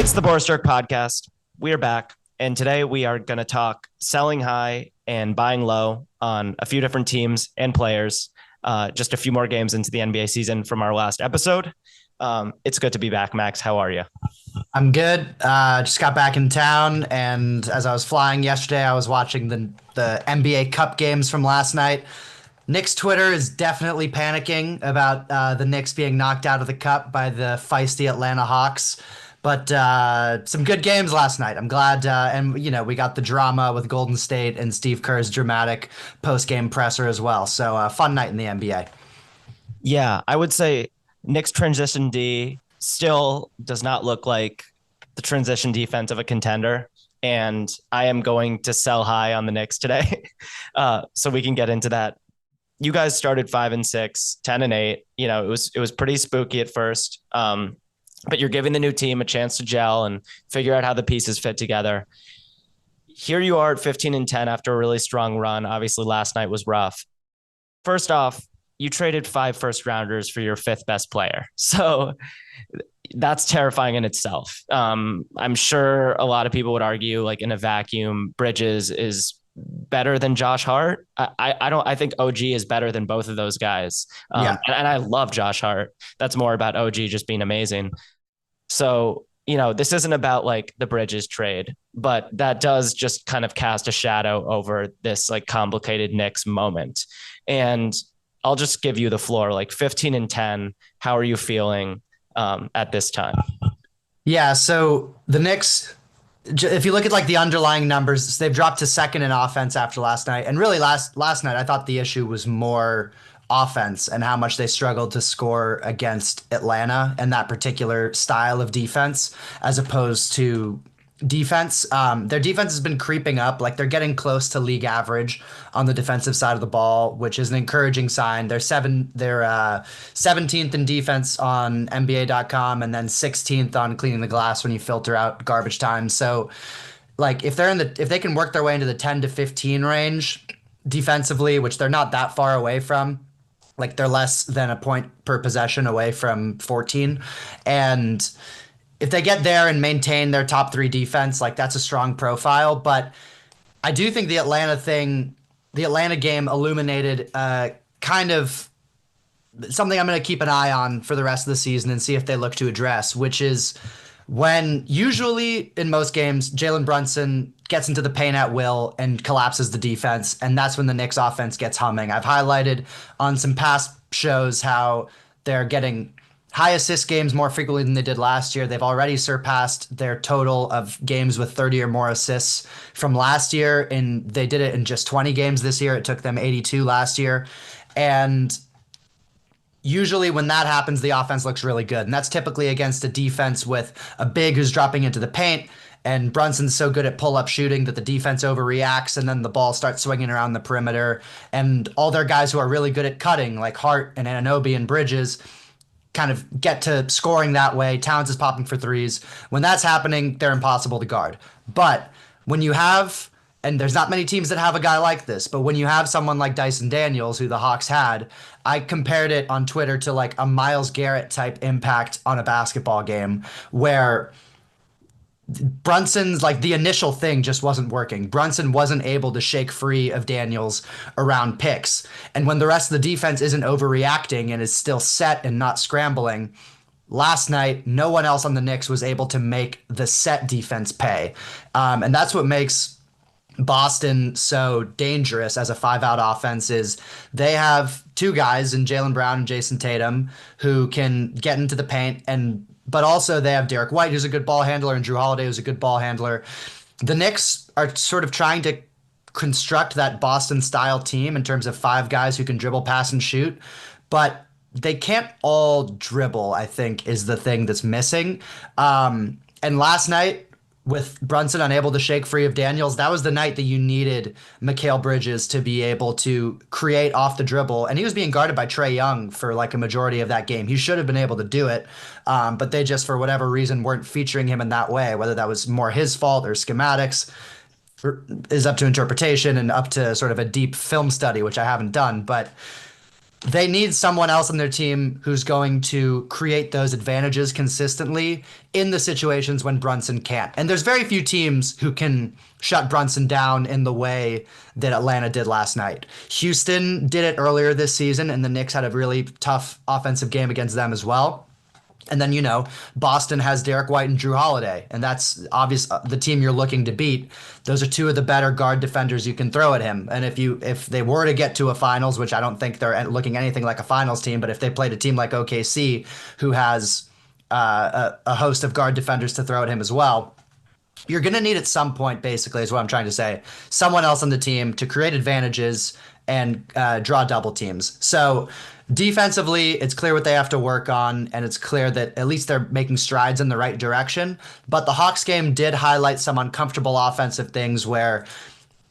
It's the Boristurk podcast. We are back, and today we are going to talk selling high and buying low on a few different teams and players. Just a few more games into the NBA season from our last episode. It's good to be back, Max. How are you? I'm good. Just got back in town, and as I was flying yesterday, I was watching the NBA Cup games from last night. Knicks Twitter is definitely panicking about the Knicks being knocked out of the Cup by the feisty Atlanta Hawks. But some good games last night. I'm glad, and we got the drama with Golden State and Steve Kerr's dramatic post-game presser as well. So fun night in the NBA. Yeah, I would say Knicks transition D still does not look like the transition defense of a contender. And I am going to sell high on the Knicks today. So we can get into that. You guys started 5-6, 10-8. It was pretty spooky at first. But you're giving the new team a chance to gel and figure out how the pieces fit together. Here you are at 15-10 after a really strong run. Obviously, last night was rough. First off, you traded 5 first rounders for your 5th best player. So that's terrifying in itself. I'm sure a lot of people would argue, like in a vacuum, Bridges is better than Josh Hart. I think OG is better than both of those guys. And I love Josh Hart. That's more about OG just being amazing. So, this isn't about like the Bridges trade, but that does just kind of cast a shadow over this like complicated Knicks moment. And I'll just give you the floor, like 15-10. How are you feeling at this time? Yeah, so the Knicks, if you look at like the underlying numbers, they've dropped to second in offense after last night. And really last night, I thought the issue was more offense and how much they struggled to score against Atlanta and that particular style of defense, as opposed to defense. Their defense has been creeping up. Like they're getting close to league average on the defensive side of the ball, which is an encouraging sign. They're 17th in defense on NBA.com and then 16th on cleaning the glass when you filter out garbage time. So like if they can work their way into the 10 to 15 range defensively, which they're not that far away from, like they're less than a point per possession away from 14. And if they get there and maintain their top 3 defense, like that's a strong profile. But I do think the Atlanta game illuminated kind of something I'm going to keep an eye on for the rest of the season and see if they look to address, which is when usually in most games, Jalen Brunson gets into the paint at will and collapses the defense, and that's when the Knicks offense gets humming. I've highlighted on some past shows how they're getting high assist games more frequently than they did last year. They've already surpassed their total of games with 30 or more assists from last year, and they did it in just 20 games this year. It took them 82 last year. And usually when that happens, the offense looks really good. And that's typically against a defense with a big who's dropping into the paint. And Brunson's so good at pull-up shooting that the defense overreacts, and then the ball starts swinging around the perimeter. And all their guys who are really good at cutting, like Hart and Anunoby and Bridges, kind of get to scoring that way. Towns is popping for threes. When that's happening, they're impossible to guard. But when you have, and there's not many teams that have a guy like this, but when you have someone like Dyson Daniels, who the Hawks had, I compared it on Twitter to like a Myles Garrett type impact on a basketball game where Brunson's like the initial thing just wasn't working. Brunson wasn't able to shake free of Daniels around picks. And when the rest of the defense isn't overreacting and is still set and not scrambling, last night, no one else on the Knicks was able to make the set defense pay. And that's what makes Boston so dangerous as a 5-out offense is they have 2 guys in Jaylen Brown and Jason Tatum who can get into the paint, but also they have Derek White, who's a good ball handler, and Drew Holiday, who's a good ball handler. The Knicks are sort of trying to construct that Boston-style team in terms of 5 guys who can dribble, pass, and shoot, but they can't all dribble, I think, is the thing that's missing. And last night, with Brunson unable to shake free of Daniels, that was the night that you needed Mikal Bridges to be able to create off the dribble. And he was being guarded by Trae Young for like a majority of that game. He should have been able to do it, but they just, for whatever reason, weren't featuring him in that way, whether that was more his fault or schematics is up to interpretation and up to sort of a deep film study, which I haven't done. But they need someone else on their team who's going to create those advantages consistently in the situations when Brunson can't. And there's very few teams who can shut Brunson down in the way that Atlanta did last night. Houston did it earlier this season, and the Knicks had a really tough offensive game against them as well. And then, Boston has Derek White and Drew Holiday, and that's obvious the team you're looking to beat. Those are two of the better guard defenders you can throw at him. And if they were to get to a finals, which I don't think they're looking anything like a finals team, but if they played a team like OKC, who has a host of guard defenders to throw at him as well, you're going to need at some point, basically, is what I'm trying to say, someone else on the team to create advantages and draw double teams. So defensively, it's clear what they have to work on, and it's clear that at least they're making strides in the right direction. But the Hawks game did highlight some uncomfortable offensive things where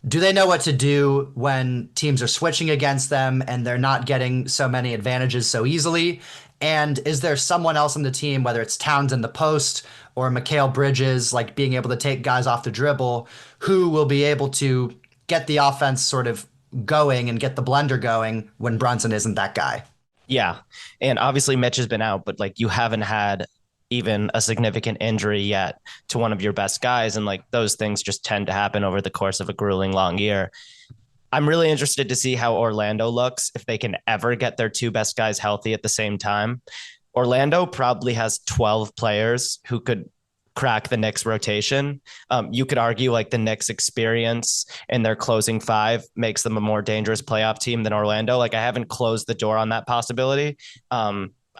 do they know what to do when teams are switching against them and they're not getting so many advantages so easily? And is there someone else on the team, whether it's Towns in the post or Mikal Bridges, like being able to take guys off the dribble, who will be able to get the offense sort of going and get the blender going when Brunson isn't that guy? Yeah. And obviously Mitch has been out, but like you haven't had even a significant injury yet to one of your best guys. And like those things just tend to happen over the course of a grueling long year. I'm really interested to see how Orlando looks if they can ever get their two best guys healthy at the same time. Orlando probably has 12 players who could crack the Knicks rotation. You could argue like the Knicks experience and their closing five makes them a more dangerous playoff team than Orlando. Like I haven't closed the door on that possibility.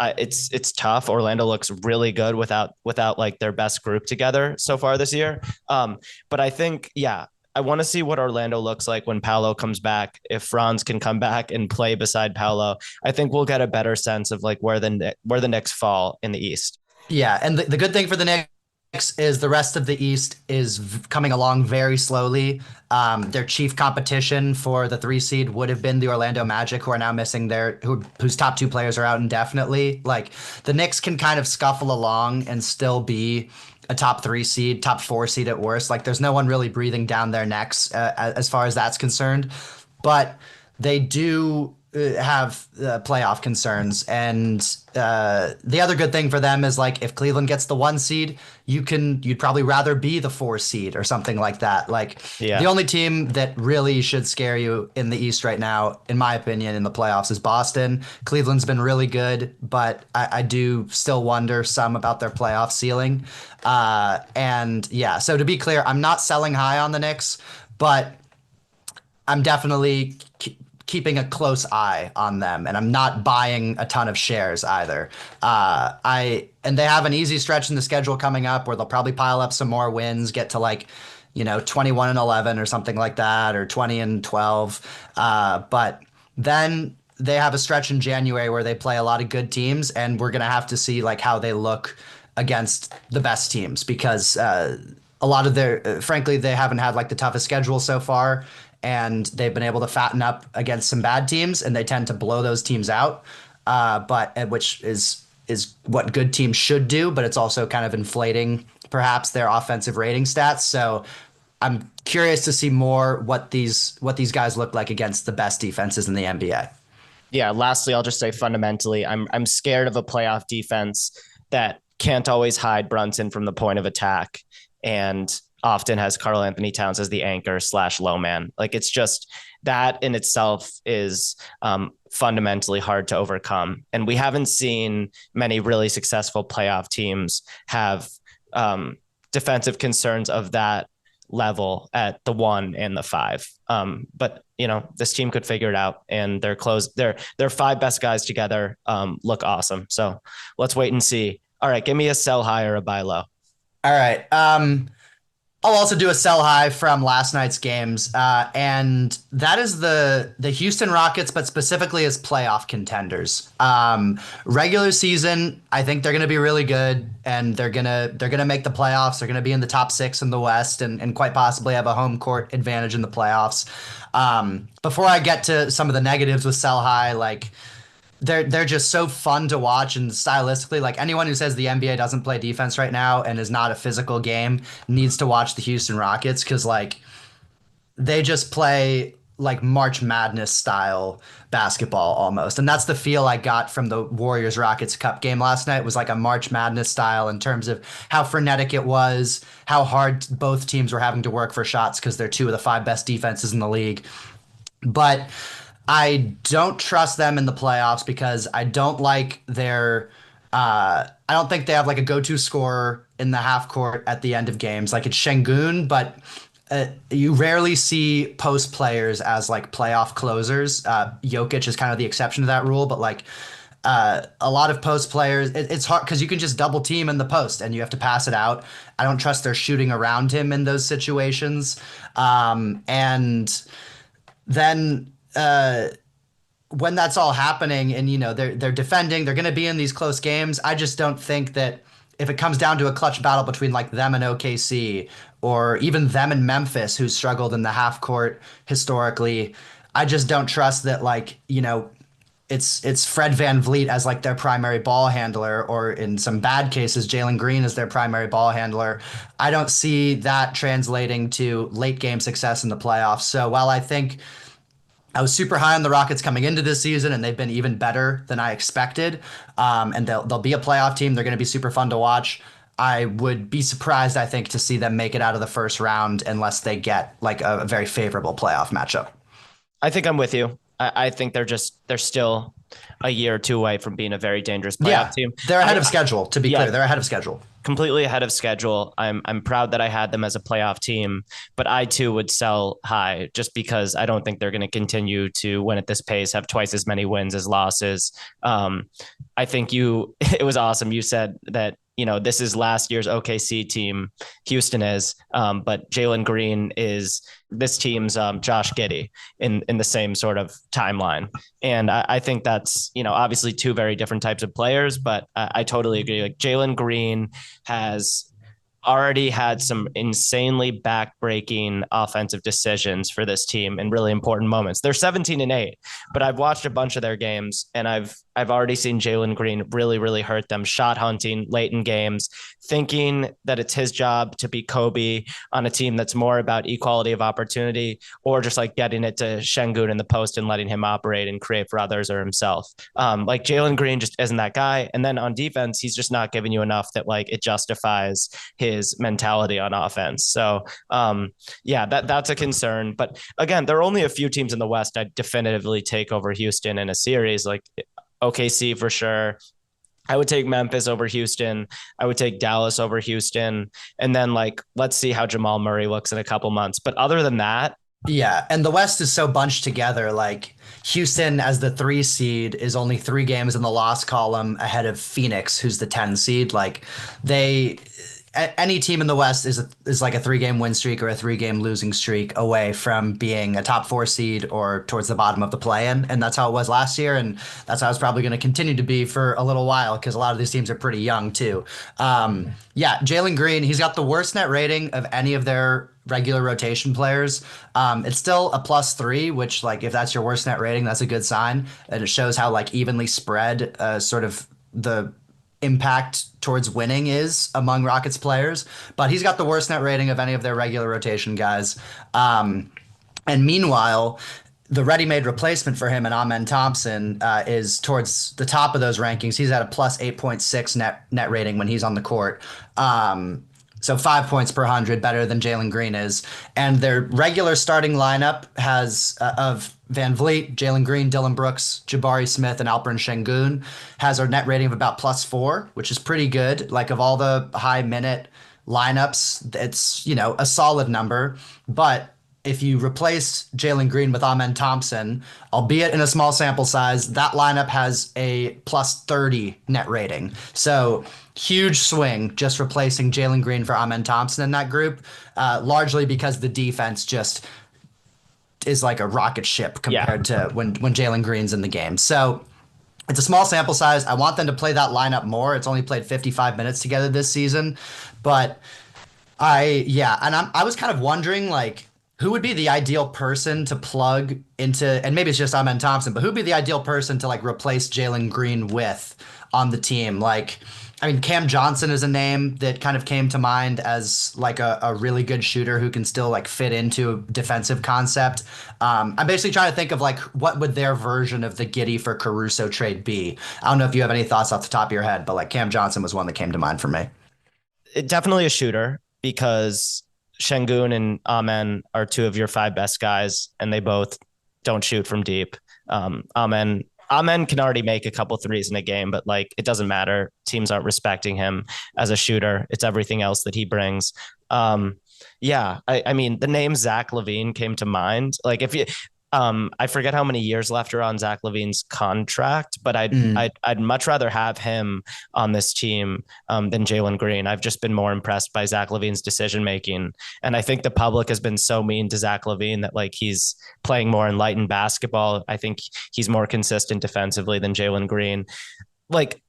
It's tough. Orlando looks really good without like their best group together so far this year. But I think, yeah, I want to see what Orlando looks like when Paolo comes back. If Franz can come back and play beside Paolo, I think we'll get a better sense of like where the Knicks fall in the East. Yeah, and the good thing for the Knicks is the rest of the East is coming along very slowly. Their chief competition for the 3 seed would have been the Orlando Magic, who are now missing whose top 2 players are out indefinitely. Like the Knicks can kind of scuffle along and still be a top 3 seed, top 4 seed at worst. Like there's no one really breathing down their necks as far as that's concerned. But they do have playoff concerns. And the other good thing for them is like if Cleveland gets the 1 seed, you'd probably rather be the 4 seed or something like that. Like Yeah. the only team that really should scare you in the East right now, in my opinion, in the playoffs is Boston. Cleveland's been really good, but I do still wonder some about their playoff ceiling. And yeah, so to be clear, I'm not selling high on the Knicks, but I'm definitely keeping a close eye on them, and I'm not buying a ton of shares either. And they have an easy stretch in the schedule coming up where they'll probably pile up some more wins, get to like 21-11 or something like that, or 20-12. But then they have a stretch in January where they play a lot of good teams, and we're gonna have to see like how they look against the best teams because a lot of frankly, they haven't had like the toughest schedule so far, and they've been able to fatten up against some bad teams, and they tend to blow those teams out. Which is what good teams should do, but it's also kind of inflating perhaps their offensive rating stats. So I'm curious to see more what these guys look like against the best defenses in the NBA. Yeah. Lastly, I'll just say fundamentally, I'm scared of a playoff defense that can't always hide Brunson from the point of attack and often has Karl Anthony Towns as the anchor / low man. Like it's just that in itself is fundamentally hard to overcome. And we haven't seen many really successful playoff teams have defensive concerns of that level at the 1 and the 5. But this team could figure it out, and their 5 best guys together look awesome. So let's wait and see. All right, give me a sell high or a buy low. All right. I'll also do a sell high from last night's games, and that is the Houston Rockets, but specifically as playoff contenders. Regular season, I think they're going to be really good, and they're gonna make the playoffs. They're going to be in the top 6 in the West, and quite possibly have a home court advantage in the playoffs. Before I get to some of the negatives with sell high, like they're just so fun to watch, and stylistically, like anyone who says the NBA doesn't play defense right now and is not a physical game needs to watch the Houston Rockets, because like they just play like March Madness style basketball almost. And that's the feel I got from the Warriors Rockets Cup game last night, was like a March Madness style in terms of how frenetic it was, how hard both teams were having to work for shots because they're two of the five best defenses in the league. But I don't trust them in the playoffs because I don't like their. I don't think they have like a go-to scorer in the half court at the end of games. Like it's Şengün, but you rarely see post players as like playoff closers. Jokic is kind of the exception to that rule, but like a lot of post players, it's hard because you can just double team in the post and you have to pass it out. I don't trust their shooting around him in those situations. And then when that's all happening and they're defending, they're going to be in these close games. I just don't think that if it comes down to a clutch battle between like them and OKC or even them and Memphis, who's struggled in the half court historically, I just don't trust that it's Fred VanVleet as like their primary ball handler, or in some bad cases, Jalen Green as their primary ball handler. I don't see that translating to late game success in the playoffs. So while I think I was super high on the Rockets coming into this season, and they've been even better than I expected. And they'll be a playoff team. They're going to be super fun to watch. I would be surprised, I think, to see them make it out of the first round unless they get like a very favorable playoff matchup. I think I'm with you. I think they're still a year or two away from being a very dangerous playoff Yeah, team. they're ahead of schedule. To be clear, they're ahead of schedule. Completely ahead of schedule. I'm proud that I had them as a playoff team, but I too would sell high just because I don't think they're going to continue to win at this pace, have twice as many wins as losses. I think it was awesome. You said that this is last year's OKC team. Houston is, but Jalen Green is this team's Josh Giddey in the same sort of timeline. And I think that's, obviously two very different types of players, but I totally agree. Like Jalen Green has already had some insanely backbreaking offensive decisions for this team in really important moments. They're 17-8, but I've watched a bunch of their games and I've already seen Jalen Green really, really hurt them, shot hunting late in games, thinking that it's his job to be Kobe on a team that's more about equality of opportunity, or just like getting it to Şengün in the post and letting him operate and create for others or himself. Like Jalen Green just isn't that guy. And then on defense, he's just not giving you enough that like it justifies his mentality on offense. So that's a concern. But again, there are only a few teams in the West I'd definitively take over Houston in a series. Like OKC for sure. I would take Memphis over Houston. I would take Dallas over Houston. And then let's see how Jamal Murray looks in a couple months. But other than that, yeah, and the West is so bunched together. Like Houston as the 3 seed is only 3 games in the loss column ahead of Phoenix, who's the 10 seed. Like any team in the West is like a 3-game win streak or a 3-game losing streak away from being a top 4 seed or towards the bottom of the play-in. And that's how it was last year. And that's how it's probably going to continue to be for a little while because a lot of these teams are pretty young too. Jalen Green, he's got the worst net rating of any of their regular rotation players. It's still a +3, which if that's your worst net rating, that's a good sign. And it shows how evenly spread sort of the impact towards winning is among Rockets players, but he's got the worst net rating of any of their regular rotation guys. And meanwhile, the ready-made replacement for him and Amen Thompson is towards the top of those rankings. He's at a +8.6 net rating when he's on the court. So 5 points per 100 better than Jalen Green is. And their regular starting lineup has of VanVleet, Jalen Green, Dylan Brooks, Jabari Smith, and Alperen Şengün has a net rating of about +4, which is pretty good. Like of all the high minute lineups, it's, a solid number. But if you replace Jalen Green with Amen Thompson, albeit in a small sample size, that lineup has a +30 net rating. So huge swing just replacing Jalen Green for Amen Thompson in that group, largely because the defense just is like a rocket ship compared to when Jalen Green's in the game. So it's a small sample size. I want them to play that lineup more. It's only played 55 minutes together this season, but I was kind of wondering Who would be the ideal person to plug into, and maybe it's just Amen Thompson, but who'd be the ideal person to like replace Jalen Green with on the team? Like, I mean, Cam Johnson is a name that kind of came to mind as like a really good shooter who can still like fit into a defensive concept. I'm basically trying to think of like what would their version of the Giddy for Caruso trade be? I don't know if you have any thoughts off the top of your head, but like Cam Johnson was one that came to mind for me. Definitely a shooter because Şengün and Amen are two of your five best guys, and they both don't shoot from deep. Amen can already make a couple threes in a game, but like it doesn't matter. Teams aren't respecting him as a shooter. It's everything else that he brings. I mean, the name Zach LaVine came to mind. Like if you, I forget how many years left are on Zach LaVine's contract, but Mm. I'd much rather have him on this team than Jalen Green. I've just been more impressed by Zach LaVine's decision making, and I think the public has been so mean to Zach LaVine that like he's playing more enlightened basketball. I think he's more consistent defensively than Jalen Green. Like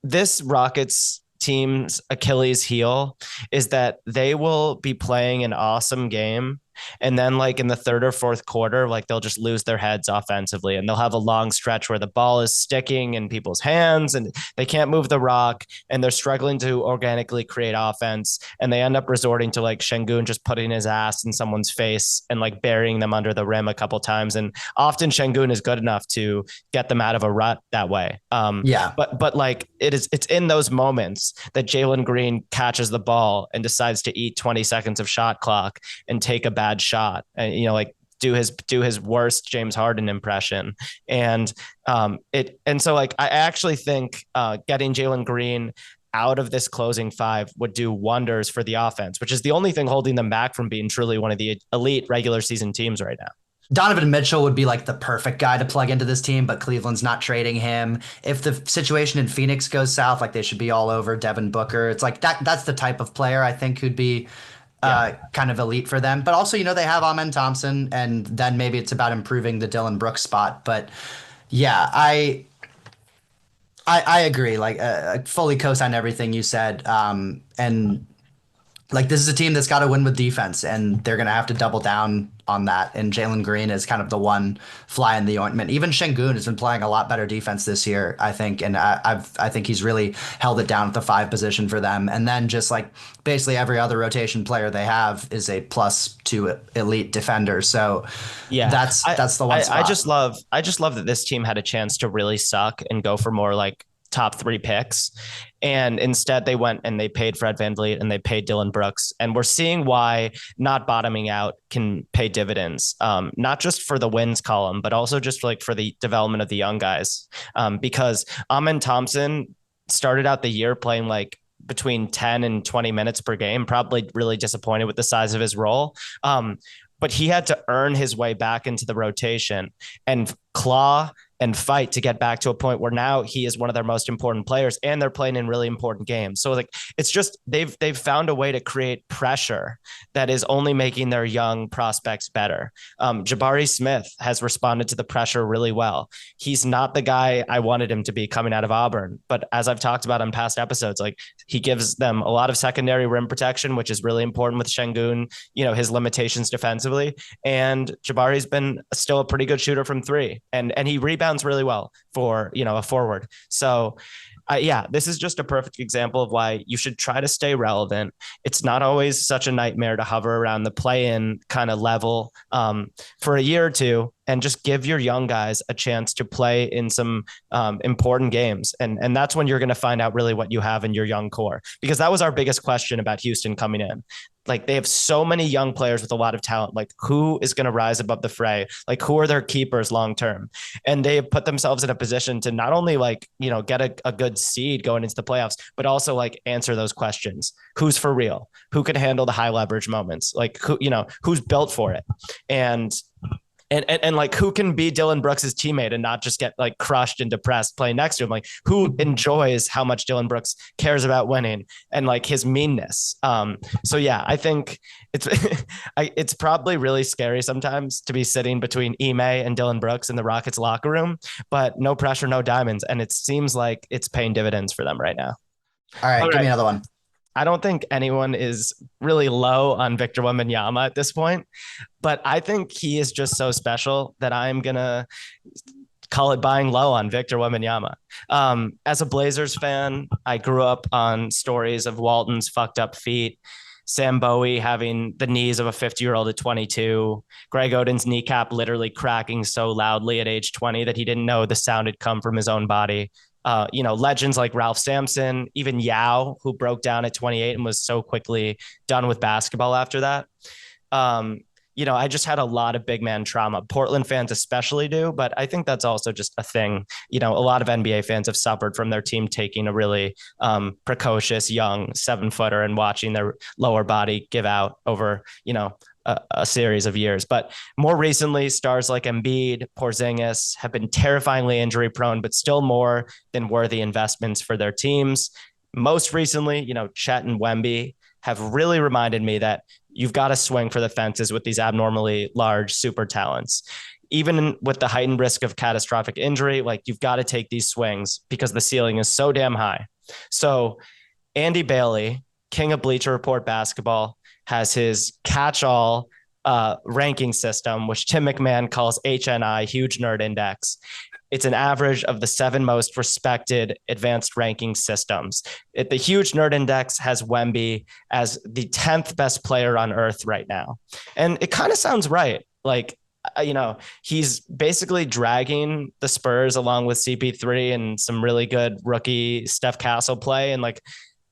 this Rockets team's Achilles heel is that they will be playing an awesome game, and then like in the third or fourth quarter, like they'll just lose their heads offensively, and they'll have a long stretch where the ball is sticking in people's hands and they can't move the rock, and they're struggling to organically create offense, and they end up resorting to like Şengün just putting his ass in someone's face and like burying them under the rim a couple times, and often Şengün is good enough to get them out of a rut that way. Yeah. But like it's in those moments that Jalen Green catches the ball and decides to eat 20 seconds of shot clock and take a bad shot, and like do his worst James Harden impression. And so like I actually think getting Jalen Green out of this closing five would do wonders for the offense, which is the only thing holding them back from being truly one of the elite regular season teams right now. Donovan Mitchell would be like the perfect guy to plug into this team, but Cleveland's not trading him. If the situation in Phoenix goes south, like they should be all over Devin Booker. It's like that's the type of player I think who'd be Yeah. kind of elite for them. But also, they have Amen Thompson, and then maybe it's about improving the Dylan Brooks spot. But yeah, I agree. Like, I fully co-sign everything you said. And like this is a team that's got to win with defense, and they're going to have to double down on that. And Jalen Green is kind of the one fly in the ointment. Even Şengün has been playing a lot better defense this year, I think, and I think he's really held it down at the five position for them. And then just like basically every other rotation player they have is a +2 elite defender. So Yeah. that's the one spot. I just love that this team had a chance to really suck and go for more like top three picks. And instead they went and they paid Fred VanVleet and they paid Dylan Brooks. And we're seeing why not bottoming out can pay dividends, not just for the wins column, but also just like for the development of the young guys. Because Amen Thompson started out the year playing like between 10 and 20 minutes per game, probably really disappointed with the size of his role. But he had to earn his way back into the rotation and claw and fight to get back to a point where now he is one of their most important players, and they're playing in really important games. So like it's just they've found a way to create pressure that is only making their young prospects better. Jabari Smith has responded to the pressure really well. He's not the guy I wanted him to be coming out of Auburn, but as I've talked about on past episodes, like he gives them a lot of secondary rim protection, which is really important with Şengün, his limitations defensively. And Jabari's been still a pretty good shooter from three, and he rebounds really well for a forward. So this is just a perfect example of why you should try to stay relevant. It's not always such a nightmare to hover around the play-in kind of level for a year or two, and just give your young guys a chance to play in some important games. And that's when you're going to find out really what you have in your young core, because that was our biggest question about Houston coming in. Like they have so many young players with a lot of talent. Like who is going to rise above the fray? Like who are their keepers long term? And they have put themselves in a position to not only like, get a good seed going into the playoffs, but also like answer those questions. Who's for real? Who can handle the high leverage moments? Like who's built for it? And like who can be Dylan Brooks' teammate and not just get like crushed and depressed playing next to him? Like who enjoys how much Dylan Brooks cares about winning and like his meanness. So yeah, I think it's it's probably really scary sometimes to be sitting between Ime and Dylan Brooks in the Rockets locker room, but no pressure, no diamonds, and it seems like it's paying dividends for them right now. All right, All give me right. another one. I don't think anyone is really low on Victor Wembanyama at this point, but I think he is just so special that I'm gonna call it buying low on Victor Wembanyama. As a Blazers fan, I grew up on stories of Walton's fucked up feet, Sam Bowie having the knees of a 50-year-old at 22, Greg Oden's kneecap literally cracking so loudly at age 20 that he didn't know the sound had come from his own body. Legends like Ralph Sampson, even Yao, who broke down at 28 and was so quickly done with basketball after that. Um, I just had a lot of big man trauma. Portland fans especially do, but I think that's also just a thing. A lot of NBA fans have suffered from their team taking a really precocious young 7-footer and watching their lower body give out over, a series of years. But more recently, stars like Embiid, Porzingis have been terrifyingly injury prone, but still more than worthy investments for their teams. Most recently, Chet and Wemby have really reminded me that you've got to swing for the fences with these abnormally large super talents. Even with the heightened risk of catastrophic injury, like you've got to take these swings because the ceiling is so damn high. So Andy Bailey, king of Bleacher Report basketball, has his catch-all ranking system, which Tim McMahon calls HNI, Huge Nerd Index. It's an average of the 7 most respected advanced ranking systems. The Huge Nerd Index has Wemby as the 10th best player on earth right now. And it kind of sounds right. Like, he's basically dragging the Spurs along with CP3 and some really good rookie Steph Castle play. And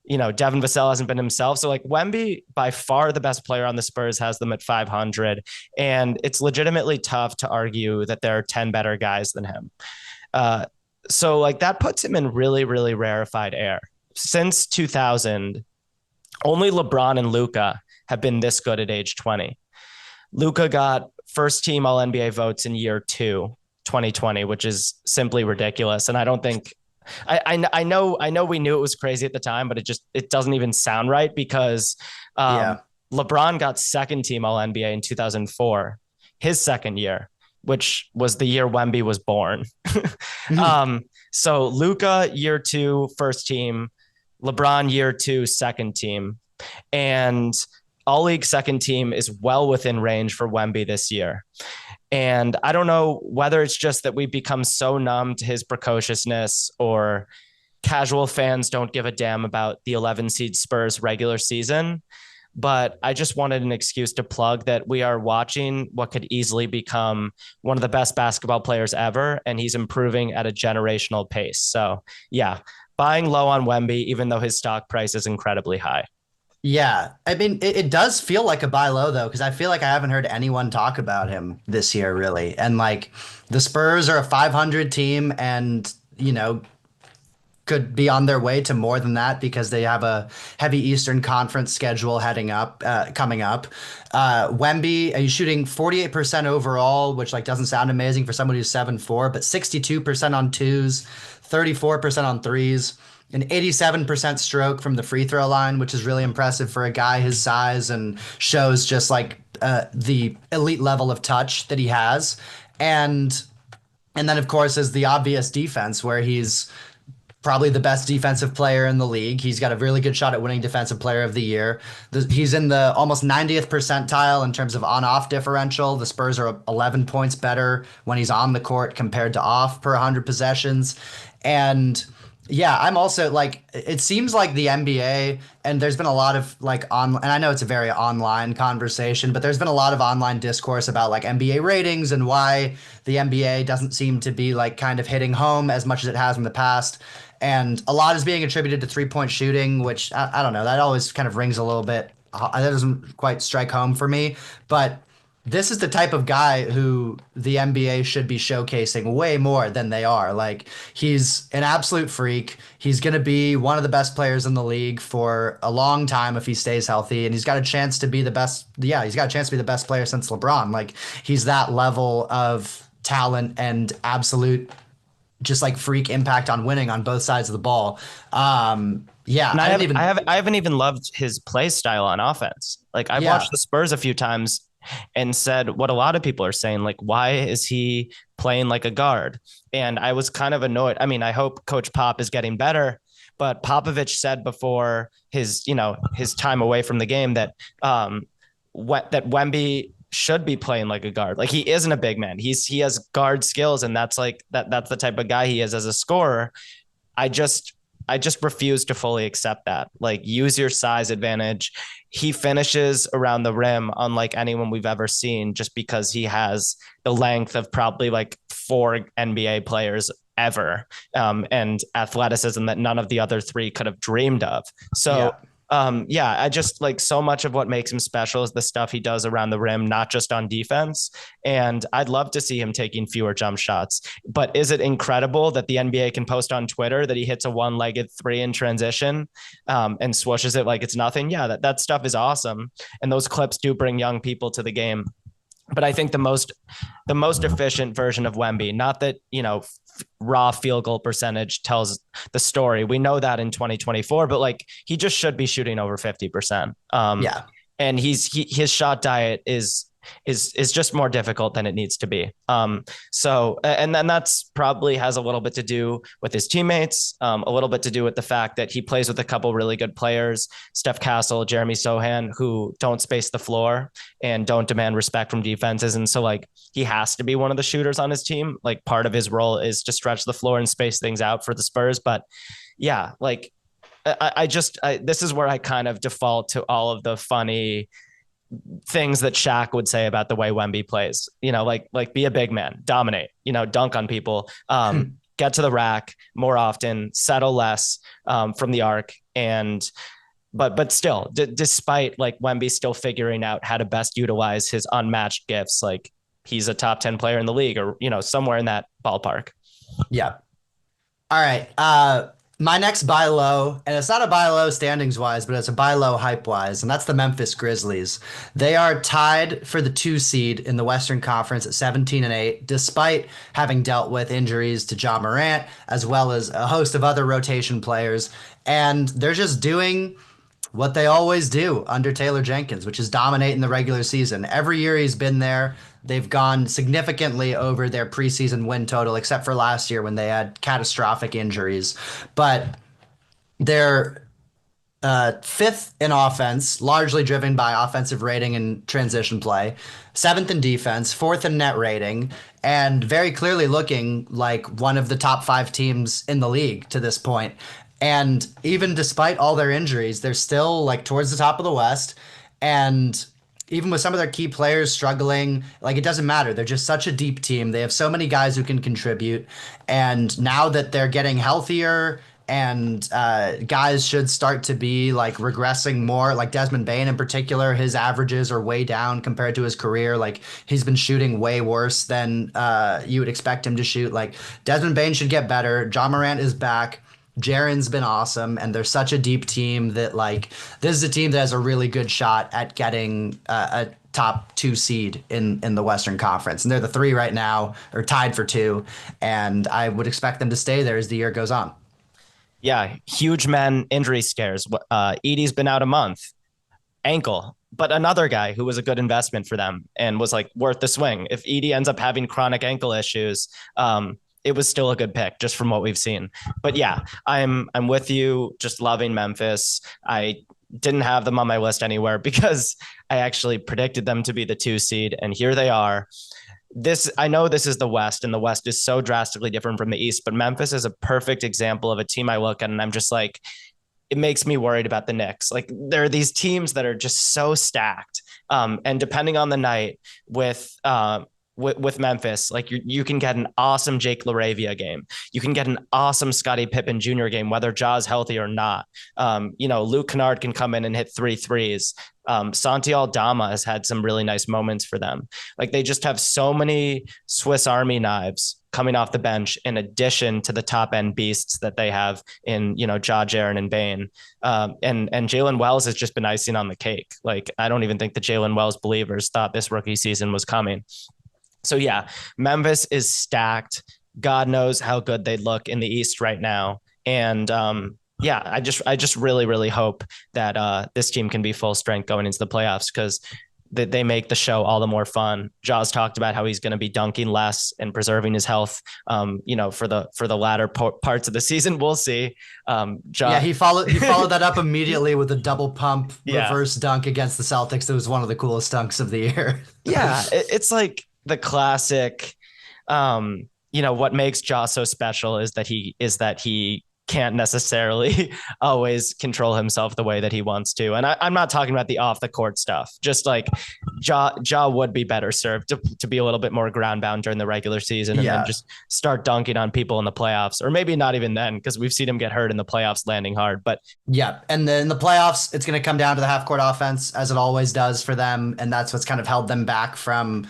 Devin Vassell hasn't been himself. So Wemby, by far the best player on the Spurs, has them at 500. And it's legitimately tough to argue that there are 10 better guys than him. So that puts him in really, really rarefied air. Since 2000, only LeBron and Luka have been this good at age 20. Luka got first team All NBA votes in year 2, 2020, which is simply ridiculous. And I don't think I know we knew it was crazy at the time, but it doesn't even sound right because LeBron got second team All NBA in 2004, his second year, which was the year Wemby was born. So Luka year 2 first team, LeBron year 2 second team, and All League second team is well within range for Wemby this year. And I don't know whether it's just that we've become so numb to his precociousness or casual fans don't give a damn about the 11 seed Spurs regular season. But I just wanted an excuse to plug that we are watching what could easily become one of the best basketball players ever. And he's improving at a generational pace. So yeah, buying low on Wemby, even though his stock price is incredibly high. Yeah, I mean, it does feel like a buy low though, because I feel like I haven't heard anyone talk about him this year really. And the Spurs are a 500 team and, could be on their way to more than that because they have a heavy Eastern Conference schedule coming up. Wemby, he's shooting 48% overall, which doesn't sound amazing for someone who's 7'4", but 62% on twos, 34% on threes. An 87% stroke from the free throw line, which is really impressive for a guy his size and shows just the elite level of touch that he has. And then, of course, is the obvious defense where he's probably the best defensive player in the league. He's got a really good shot at winning Defensive Player of the Year. He's in the almost 90th percentile in terms of on-off differential. The Spurs are 11 points better when he's on the court compared to off per 100 possessions. And yeah, I'm also it seems like the NBA, and there's been a lot of and I know it's a very online conversation, but there's been a lot of online discourse about NBA ratings and why the NBA doesn't seem to be kind of hitting home as much as it has in the past. And a lot is being attributed to 3-point shooting, which I don't know, that always kind of rings a little bit. That doesn't quite strike home for me, but this is the type of guy who the NBA should be showcasing way more than they are. He's an absolute freak. He's going to be one of the best players in the league for a long time if he stays healthy, and he's got a chance to be the best. Yeah, he's got a chance to be the best player since LeBron. He's that level of talent and absolute just freak impact on winning on both sides of the ball. Yeah, and I haven't even loved his play style on offense. I've watched the Spurs a few times and said what a lot of people are saying, why is he playing like a guard? And I was kind of annoyed. I mean, I hope Coach Pop is getting better, But Popovich said before his time away from the game that that Wemby should be playing like a guard. Like he isn't a big man. He has guard skills, and that's the type of guy he is as a scorer. I just I just refuse to fully accept that. Like, use your size advantage. He finishes around the rim unlike anyone we've ever seen, just because he has the length of probably like 4 NBA players ever, and athleticism that none of the other three could have dreamed of. So Yeah. yeah, I just like, so much of what makes him special is the stuff he does around the rim, not just on defense. And I'd love to see him taking fewer jump shots. But is it incredible that the NBA can post on Twitter that he hits a one-legged three in transition, and swooshes it like it's nothing? Yeah, that stuff is awesome. And those clips do bring young people to the game. But I think the most efficient version of Wemby, not that, raw field goal percentage tells the story. We know that in 2024, but like, he just should be shooting over 50%. Yeah. And his shot diet is just more difficult than it needs to be. So, and then that's probably has a little bit to do with his teammates, a little bit to do with the fact that he plays with a couple really good players, Steph Castle, Jeremy Sohan, who don't space the floor and don't demand respect from defenses. And so, like, he has to be one of the shooters on his team. Like, part of his role is to stretch the floor and space things out for the Spurs. But yeah, like, this is where I kind of default to all of the funny things that Shaq would say about the way Wemby plays. Like be a big man, dominate, dunk on people, get to the rack more often, settle less from the arc. And but still, despite like Wemby still figuring out how to best utilize his unmatched gifts, like, he's a top 10 player in the league, or somewhere in that ballpark. Yeah. All right. My next buy low, and it's not a buy low standings wise, but it's a buy low hype wise, and that's the Memphis Grizzlies. They are tied for the 2 seed in the Western Conference at 17-8, despite having dealt with injuries to Ja Morant, as well as a host of other rotation players. And they're just doing what they always do under Taylor Jenkins, which is dominate in the regular season. Every year he's been there, they've gone significantly over their preseason win total, except for last year when they had catastrophic injuries. But they're fifth in offense, largely driven by offensive rating and transition play, seventh in defense, fourth in net rating, and very clearly looking like one of the top 5 teams in the league to this point. And even despite all their injuries, they're still like towards the top of the West. And even with some of their key players struggling, like, it doesn't matter. They're just such a deep team. They have so many guys who can contribute. And now that they're getting healthier, and guys should start to be like regressing more, like Desmond Bane in particular, his averages are way down compared to his career. Like, he's been shooting way worse than you would expect him to shoot. Like, Desmond Bane should get better. Ja Morant is back. Jaren's been awesome, and they're such a deep team that, like, this is a team that has a really good shot at getting a top 2 seed in the Western Conference. And they're the 3 right now, or tied for 2, and I would expect them to stay there as the year goes on. Yeah, huge men injury scares. Edie's been out a month, ankle. But another guy who was a good investment for them and was like worth the swing. If Edie ends up having chronic ankle issues, it was still a good pick just from what we've seen. But yeah, I'm with you. Just loving Memphis. I didn't have them on my list anywhere because I actually predicted them to be the 2 seed, and here they are. I know this is the West, and the West is so drastically different from the East, but Memphis is a perfect example of a team I look at and I'm just like, it makes me worried about the Knicks. Like, there are these teams that are just so stacked. And depending on the night with Memphis, like, you can get an awesome Jake LaRavia game. You can get an awesome Scottie Pippen Jr. game, whether Ja's healthy or not. Luke Kennard can come in and hit 3 threes. Santi Aldama has had some really nice moments for them. Like, they just have so many Swiss Army knives coming off the bench, in addition to the top end beasts that they have in, Ja, Jaren, and Bane. And Jalen Wells has just been icing on the cake. Like, I don't even think the Jalen Wells believers thought this rookie season was coming. So yeah, Memphis is stacked. God knows how good they look in the East right now. And yeah, I just really, really hope that this team can be full strength going into the playoffs, because they make the show all the more fun. Jaws talked about how he's going to be dunking less and preserving his health. For the latter parts of the season, we'll see. Yeah, Ja, he followed that up immediately with a double pump yeah, reverse dunk against the Celtics. It was one of the coolest dunks of the year. yeah, it's like the classic. What makes Ja so special is that he can't necessarily always control himself the way that he wants to. And I'm not talking about the off the court stuff. Just like Ja would be better served to be a little bit more ground bound during the regular season and then Yeah. just start dunking on people in the playoffs, or maybe not even then, because we've seen him get hurt in the playoffs landing hard. But Yeah, and then in the playoffs, it's going to come down to the half court offense, as it always does for them, and that's what's kind of held them back from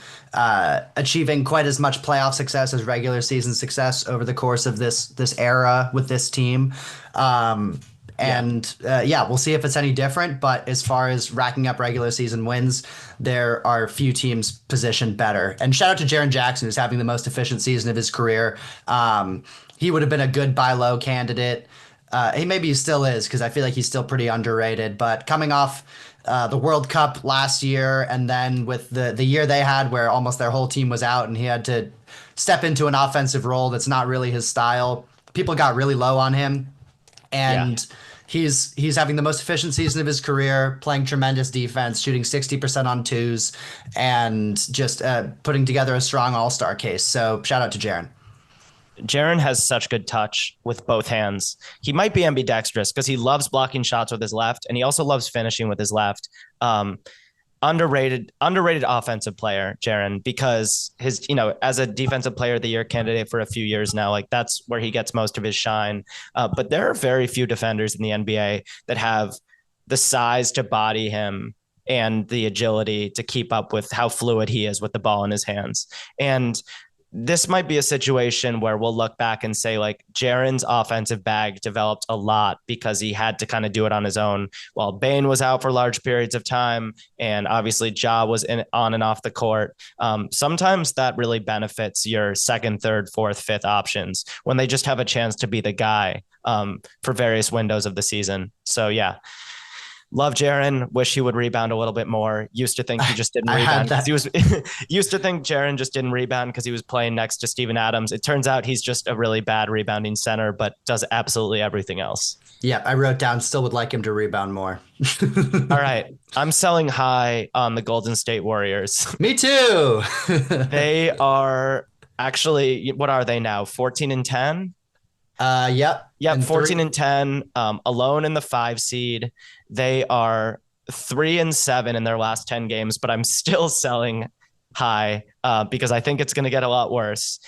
achieving quite as much playoff success as regular season success over the course of this era with this team. Um, yeah, yeah, we'll see if it's any different. But as far as racking up regular season wins, there are few teams positioned better. And shout out to Jaren Jackson, who's having the most efficient season of his career. He would have been a good buy low candidate. He still is because I feel like he's still pretty underrated. But coming off the World Cup last year, and then with the year they had where almost their whole team was out, and he had to step into an offensive role that's not really his style, people got really low on him, yeah. and he's having the most efficient season of his career, playing tremendous defense, shooting 60% on twos, and just putting together a strong all-star case. So shout out to Jaren. Jaren has such good touch with both hands. He might be ambidextrous because he loves blocking shots with his left, and he also loves finishing with his left. Um, underrated offensive player, Jaren, because as a defensive player of the year candidate for a few years now, like that's where he gets most of his shine. But there are very few defenders in the NBA that have the size to body him and the agility to keep up with how fluid he is with the ball in his hands. And this might be a situation where we'll look back and say like Jaren's offensive bag developed a lot because he had to kind of do it on his own while Bane was out for large periods of time. And obviously Ja was on and off the court. Sometimes that really benefits your second, third, fourth, fifth options when they just have a chance to be the guy for various windows of the season. So yeah, love Jaren. Wish he would rebound a little bit more. Used to think he just didn't I had rebound because he that. was used to think Jaren just didn't rebound because he was playing next to Steven Adams. It turns out he's just a really bad rebounding center, but does absolutely everything else. Yeah, I wrote down still would like him to rebound more. All right. I'm selling high on the Golden State Warriors. Me too. They are actually, what are they now? 14 and 10? Yep. Yep, And 14 three. and 10, alone in the 5 seed. They are 3 and 7 in their last 10 games, but I'm still selling high because I think it's going to get a lot worse.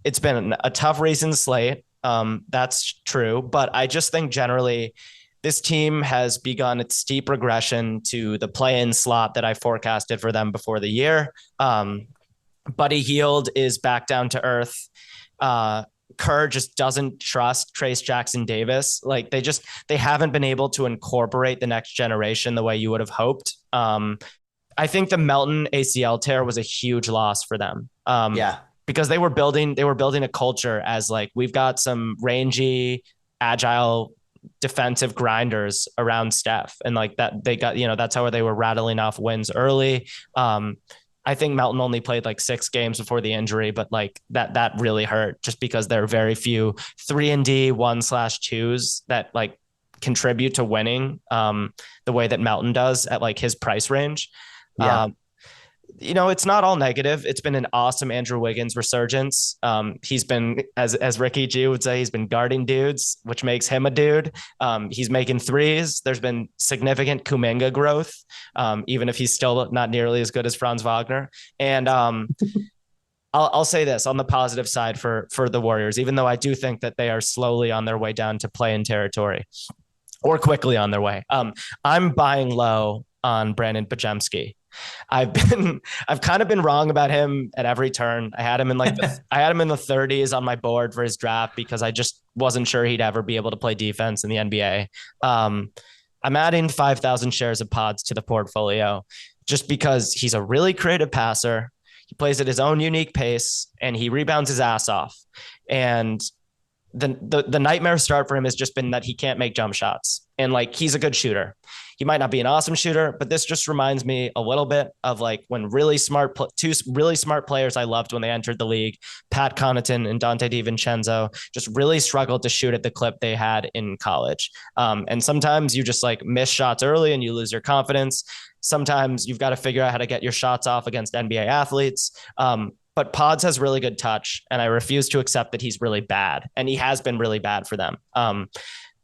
It's been a tough recent slate. That's true, but I just think generally this team has begun its steep regression to the play-in slot that I forecasted for them before the year. Buddy Hield is back down to earth. Kerr just doesn't trust Trace Jackson Davis. Like they haven't been able to incorporate the next generation the way you would have hoped. I think the Melton ACL tear was a huge loss for them. Yeah. Because they were building a culture as like, we've got some rangy, agile defensive grinders around Steph. And like that, they got, that's how they were rattling off wins early. I think Melton only played like 6 games before the injury, but like that really hurt just because there are very few 3-and-D 1/2s that like contribute to winning the way that Melton does at like his price range. Yeah. It's not all negative. It's been an awesome Andrew Wiggins resurgence. He's been, as Ricky G would say, he's been guarding dudes, which makes him a dude. He's making threes. There's been significant Kuminga growth, even if he's still not nearly as good as Franz Wagner. And I'll say this on the positive side for the Warriors, even though I do think that they are slowly on their way down to play-in territory or quickly on their way. I'm buying low on Brandon Pajemski. I've kind of been wrong about him at every turn. I had him in I had him in the 30s on my board for his draft because I just wasn't sure he'd ever be able to play defense in the NBA. I'm adding 5,000 shares of pods to the portfolio just because he's a really creative passer. He plays at his own unique pace and he rebounds his ass off. And the nightmare start for him has just been that he can't make jump shots. And like he's a good shooter. He might not be an awesome shooter, but this just reminds me a little bit of like when two really smart players I loved when they entered the league, Pat Connaughton and Dante DiVincenzo, just really struggled to shoot at the clip they had in college. And sometimes you just like miss shots early and you lose your confidence. Sometimes you've got to figure out how to get your shots off against NBA athletes. But Pods has really good touch, and I refuse to accept that he's really bad, and he has been really bad for them.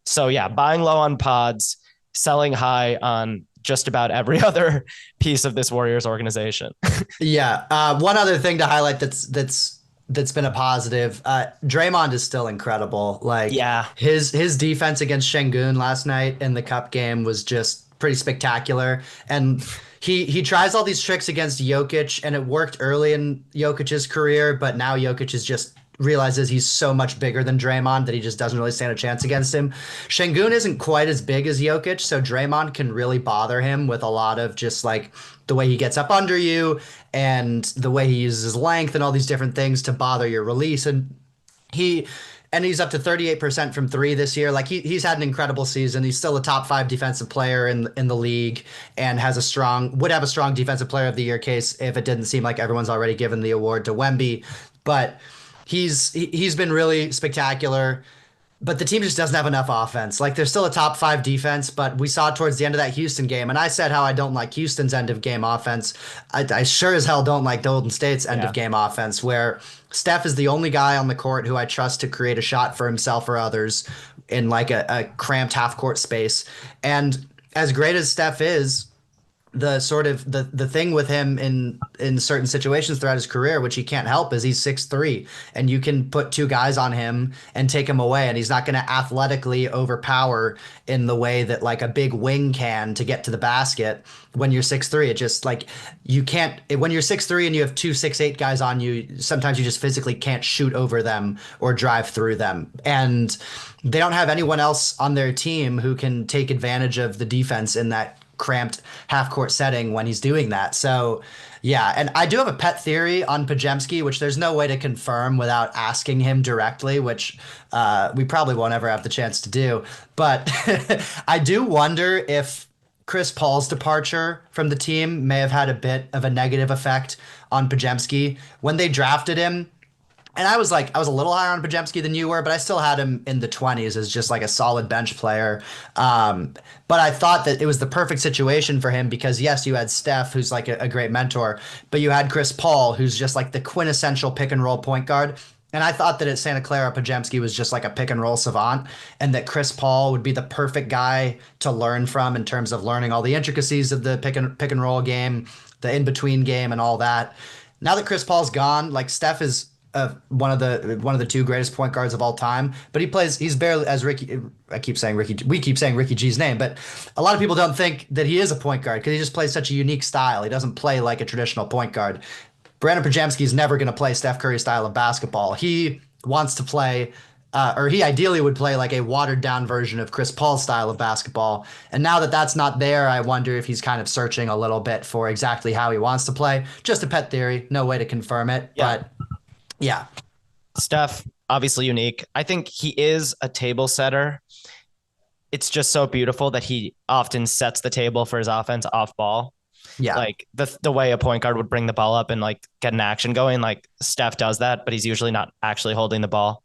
So yeah, buying low on Pods, selling high on just about every other piece of this Warriors organization. Yeah. One other thing to highlight that's been a positive. Draymond is still incredible. Like Yeah, his defense against Şengün last night in the cup game was just pretty spectacular. And he tries all these tricks against Jokic, and it worked early in Jokic's career, but now Jokic is just realizes he's so much bigger than Draymond that he just doesn't really stand a chance against him. Şengün isn't quite as big as Jokic, so Draymond can really bother him with a lot of just like the way he gets up under you and the way he uses his length and all these different things to bother your release. He he's up to 38% from three this year. Like he's had an incredible season. He's still a top 5 defensive player in the league and would have a strong defensive player of the year case if it didn't seem like everyone's already given the award to Wemby. But he's been really spectacular. But the team just doesn't have enough offense. Like they're still a top 5 defense, but we saw towards the end of that Houston game, and I said how I don't like Houston's end of game offense. I sure as hell don't like Golden State's end of game offense, where Steph is the only guy on the court who I trust to create a shot for himself or others in like a cramped half court space. And as great as Steph is, the sort of the thing with him in certain situations throughout his career, which he can't help, is he's 6'3", and you can put 2 guys on him and take him away, and he's not going to athletically overpower in the way that like a big wing can to get to the basket. When you're 6'3", it just like you can't. When you're 6'3" and you have 2 6'8" guys on you, sometimes you just physically can't shoot over them or drive through them, and they don't have anyone else on their team who can take advantage of the defense in that cramped half court setting when he's doing that. So yeah, and I do have a pet theory on Podziemski, which there's no way to confirm without asking him directly, which we probably won't ever have the chance to do. But I do wonder if Chris Paul's departure from the team may have had a bit of a negative effect on Podziemski. When they drafted him, and I was a little higher on Podziemski than you were, but I still had him in the 20s as just like a solid bench player. But I thought that it was the perfect situation for him because, yes, you had Steph, who's like a great mentor, but you had Chris Paul, who's just like the quintessential pick and roll point guard. And I thought that at Santa Clara, Podziemski was just like a pick and roll savant, and that Chris Paul would be the perfect guy to learn from in terms of learning all the intricacies of the pick and roll game, the in between game, and all that. Now that Chris Paul's gone, like Steph is one of the 2 greatest point guards of all time, but he's barely as Ricky. We keep saying Ricky G's name, but a lot of people don't think that he is a point guard because he just plays such a unique style. He doesn't play like a traditional point guard. Brandon Podziemski is never going to play Steph Curry style of basketball. He wants to play, or he ideally would play like a watered down version of Chris Paul's style of basketball. And now that that's not there, I wonder if he's kind of searching a little bit for exactly how he wants to play. Just a pet theory, no way to confirm it, but yeah. Steph, obviously unique. I think he is a table setter. It's just so beautiful that he often sets the table for his offense off ball. Yeah. Like the way a point guard would bring the ball up and like get an action going, like Steph does that, but he's usually not actually holding the ball.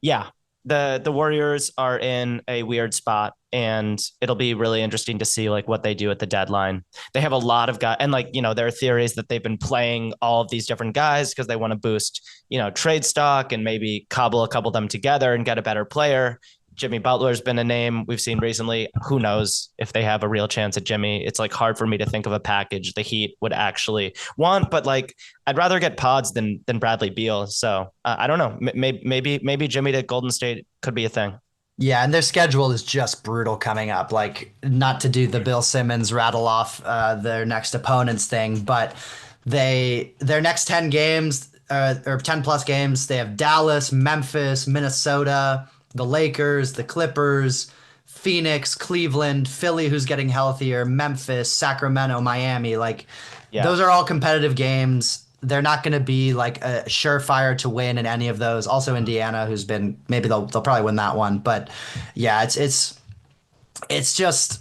Yeah, the Warriors are in a weird spot, and it'll be really interesting to see like what they do at the deadline. They have a lot of guys, and like, you know, there are theories that they've been playing all of these different guys because they want to boost, you know, trade stock and maybe cobble a couple of them together and get a better player. Jimmy Butler's been a name we've seen recently. Who knows if they have a real chance at Jimmy? It's like hard for me to think of a package the Heat would actually want, but like I'd rather get Pods than Bradley Beal. So I don't know. Maybe Jimmy to Golden State could be a thing. Yeah, and their schedule is just brutal coming up. Like, not to do the Bill Simmons rattle off their next opponents thing, but their next 10 games or 10 plus games, they have Dallas, Memphis, Minnesota, the Lakers, the Clippers, Phoenix, Cleveland, Philly, who's getting healthier, Memphis, Sacramento, Miami. Like, those are all competitive games. they're not going to be like a surefire to win in any of those. Also, Indiana, who's been maybe they'll probably win that one, but yeah, it's just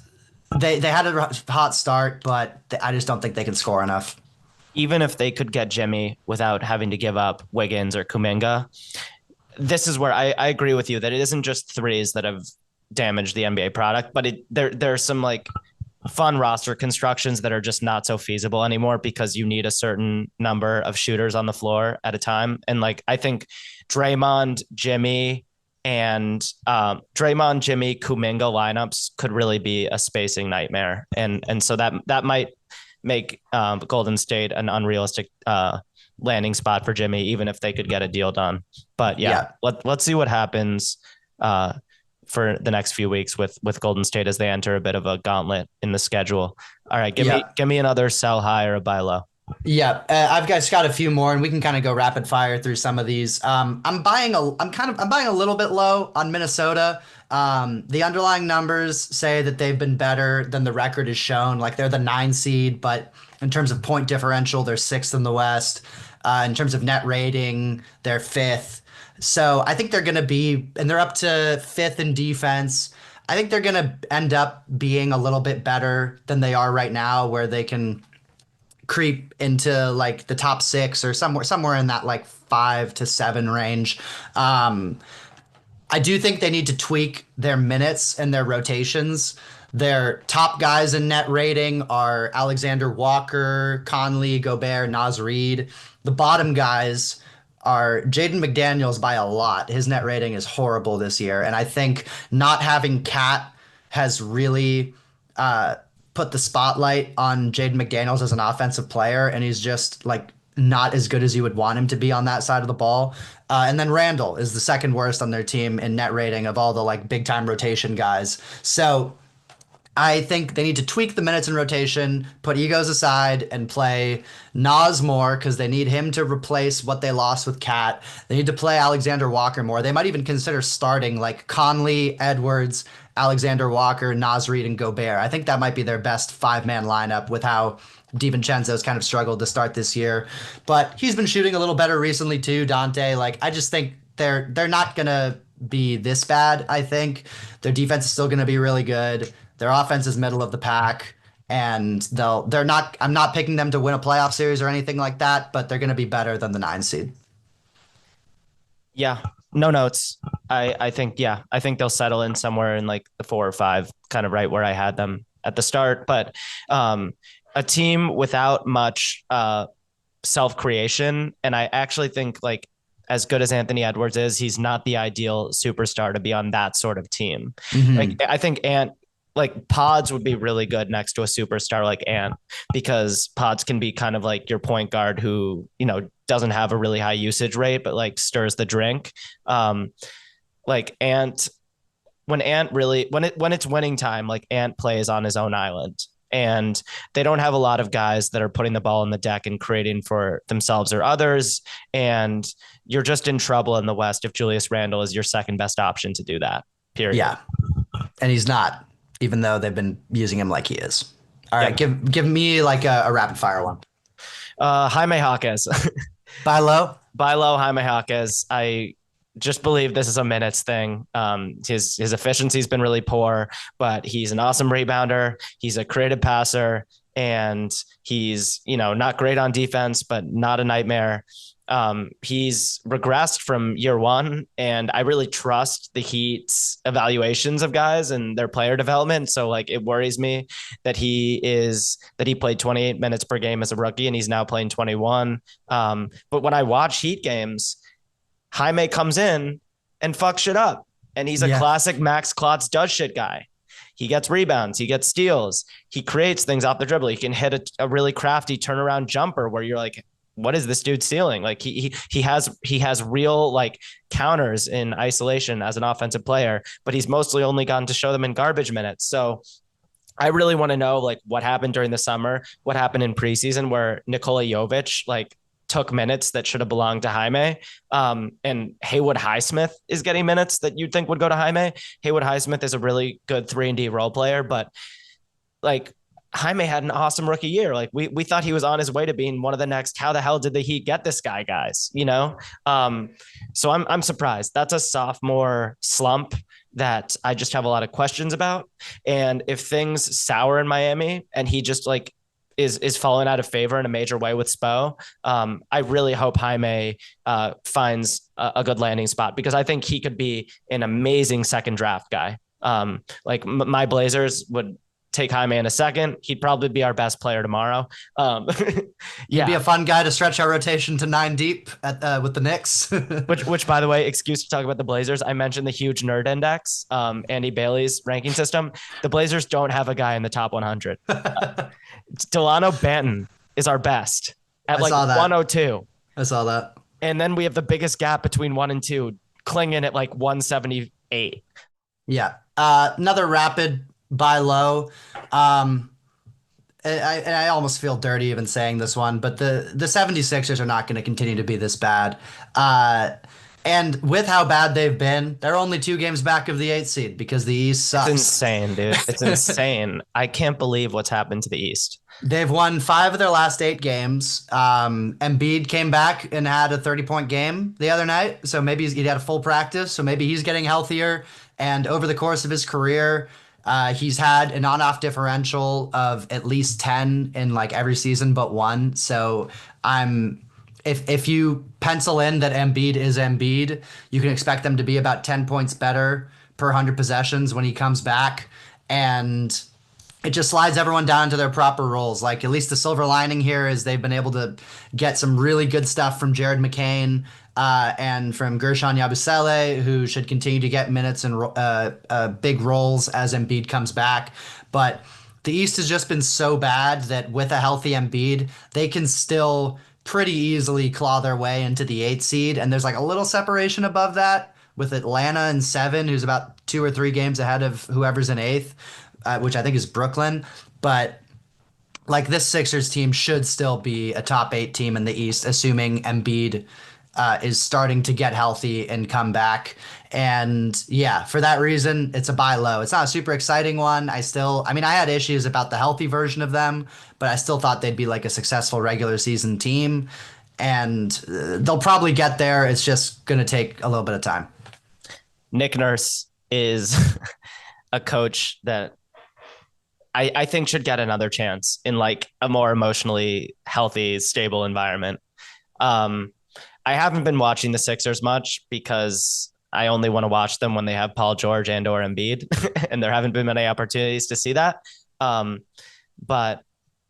they had a hot start, but I just don't think they can score enough. Even if they could get Jimmy without having to give up Wiggins or Kuminga, this is where I agree with you that it isn't just threes that have damaged the NBA product, but there's some like fun roster constructions that are just not so feasible anymore because you need a certain number of shooters on the floor at a time. And like I think Draymond, Jimmy, and Draymond, Jimmy, Kuminga lineups could really be a spacing nightmare, and so that might make Golden State an unrealistic landing spot for Jimmy, even if they could get a deal done. But yeah, Yeah, let's see what happens for the next few weeks with Golden State as they enter a bit of a gauntlet in the schedule. All right, yeah. give me another sell high or a buy low. Yeah, I've got a few more, and we can kind of go rapid fire through some of these. I'm buying a little bit low on Minnesota. The underlying numbers say that they've been better than the record has shown. Like they're the 9 seed, but in terms of point differential, they're sixth in the West. In terms of net rating, they're fifth. So I think they're going to be, and they're up to fifth in defense. I think they're going to end up being a little bit better than they are right now, where they can creep into like the top six or somewhere in that like 5 to 7 range. I do think they need to tweak their minutes and their rotations. Their top guys in net rating are Alexander Walker, Conley, Gobert, Naz Reid. The bottom guys are Jaden McDaniels by a lot. His net rating is horrible this year, and I think not having Cat has really put the spotlight on Jaden McDaniels as an offensive player, and he's just like not as good as you would want him to be on that side of the ball. And then Randall is the second worst on their team in net rating of all the like big time rotation guys. So I think they need to tweak the minutes in rotation, put egos aside, and play Nas more because they need him to replace what they lost with Cat. They need to play Alexander Walker more. They might even consider starting like Conley, Edwards, Alexander Walker, Nas Reid, and Gobert. I think that might be their best 5-man lineup with how DiVincenzo's kind of struggled to start this year. But he's been shooting a little better recently too, Dante. Like I just think they're not gonna be this bad, I think. Their defense is still gonna be really good. Their offense is middle of the pack, and they're not. I'm not picking them to win a playoff series or anything like that, but they're going to be better than the 9 seed. Yeah, no notes. I think they'll settle in somewhere in like the 4 or 5, kind of right where I had them at the start. But a team without much self creation, and I actually think like as good as Anthony Edwards is, he's not the ideal superstar to be on that sort of team. Like Mm-hmm. I think like Pods would be really good next to a superstar like Ant because Pods can be kind of like your point guard who, doesn't have a really high usage rate, but like stirs the drink. Like Ant, when it's winning time, like Ant plays on his own island. And they don't have a lot of guys that are putting the ball in the deck and creating for themselves or others. And you're just in trouble in the West if Julius Randle is your second best option to do that, period. Yeah, and he's not, even though they've been using him like he is. All right, Yep. give me like a rapid fire one. Jaime Jaquez. Buy low. Buy low, Jaime Jaquez. I just believe this is a minutes thing. His efficiency's been really poor, but he's an awesome rebounder. He's a creative passer, and he's not great on defense, but not a nightmare. He's regressed from year one, and I really trust the Heat's evaluations of guys and their player development. So like it worries me that he played 28 minutes per game as a rookie and he's now playing 21. But when I watch Heat games, Jaime comes in and fucks shit up. And he's a Yeah, classic Max Klotz does shit guy. He gets rebounds. He gets steals. He creates things off the dribble. He can hit a really crafty turnaround jumper where you're like, what is this dude stealing? Like he has real like counters in isolation as an offensive player, but he's mostly only gotten to show them in garbage minutes. So I really want to know like what happened during the summer, what happened in preseason where Nikola Jovic like took minutes that should have belonged to Jaime. And Haywood Highsmith is getting minutes that you'd think would go to Jaime. Haywood Highsmith is a really good 3-and-D role player, but like Jaime had an awesome rookie year. Like we thought he was on his way to being one of the next. How the hell did the Heat get this guy, guys? Um, so I'm surprised. That's a sophomore slump that I just have a lot of questions about. And if things sour in Miami and he just like is falling out of favor in a major way with Spo, I really hope Jaime finds a good landing spot because I think he could be an amazing second draft guy. Like my Blazers would take Jaime in a second. He'd probably be our best player tomorrow. Um, He'd be yeah. a fun guy to stretch our rotation to 9 deep with the Knicks. Which, by the way, excuse to talk about the Blazers. I mentioned the huge nerd index, Andy Bailey's ranking system. The Blazers don't have a guy in the top 100. Delano Banton is our best at I like saw that. 102. I saw that. And then we have the biggest gap between 1 and 2, Klingen at like 178. Yeah. Another rapid buy low. I almost feel dirty even saying this one, but the 76ers are not going to continue to be this bad. And with how bad they've been, they're only 2 games back of the 8th seed because the East It's sucks. insane, dude. It's insane. I can't believe what's happened to the East. They've won 5 of their last 8 games. Embiid came back and had a 30-point game the other night. So maybe he had a full practice. So maybe he's getting healthier. And over the course of his career, he's had an on-off differential of at least 10 in like every season but one. So if you pencil in that Embiid is Embiid, you can expect them to be about 10 points better per 100 possessions when he comes back. And it just slides everyone down into their proper roles. Like at least the silver lining here is they've been able to get some really good stuff from Jared McCain and from Gershon Yabusele, who should continue to get minutes and big roles as Embiid comes back. But the East has just been so bad that with a healthy Embiid, they can still pretty easily claw their way into the 8th seed. And there's like a little separation above that with Atlanta in 7, who's about 2 or 3 games ahead of whoever's in 8th. Which I think is Brooklyn. But like this Sixers team should still be a top 8 team in the East, assuming Embiid is starting to get healthy and come back. And yeah, for that reason, it's a buy low. It's not a super exciting one. I mean, I had issues about the healthy version of them, but I still thought they'd be like a successful regular season team. And they'll probably get there. It's just going to take a little bit of time. Nick Nurse is a coach that I think should get another chance in like a more emotionally healthy, stable environment. I haven't been watching the Sixers much because I only want to watch them when they have Paul George and or Embiid, and there haven't been many opportunities to see that. But